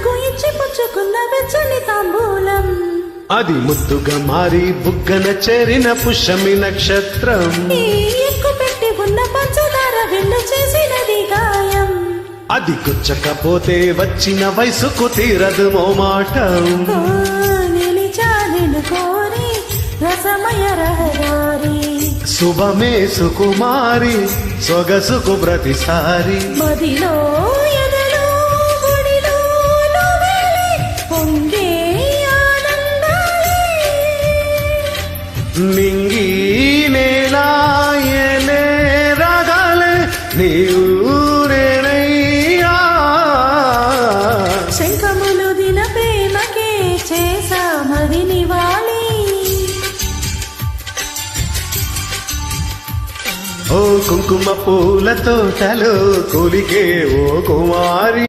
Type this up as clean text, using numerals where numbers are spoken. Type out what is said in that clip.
నాకు ఇచ్చి పుచ్చుకున్న వెచ్చని తాంబూలం అది ముద్దుగా మారి బుగ్గన చేరిన పుష్యమి నక్షత్రం ఎక్కు పెట్టి ఉన్న పంచదార వెన్ను చేసినది గాయం అది గుచ్చకపోతే వచ్చిన వయసుకు తీరదు మోమాటం నిలిచాలను కోరి రసమయ రహదారి శుభమే సుకుమారి సొగసుకు ప్రతిసారి మదిలో ఎదలో గుడిలో నువ్వెళ్ళి పొంగే ఆనందాలే నింగి నేలాయనే రాగాలే నీ ఊరేనయ్యా శంఖములు దిన ప్రేమకే చేసా మరి నివాళి ఓ కుంకుమ పూల తోటలో కొలికే ఓ కుమారి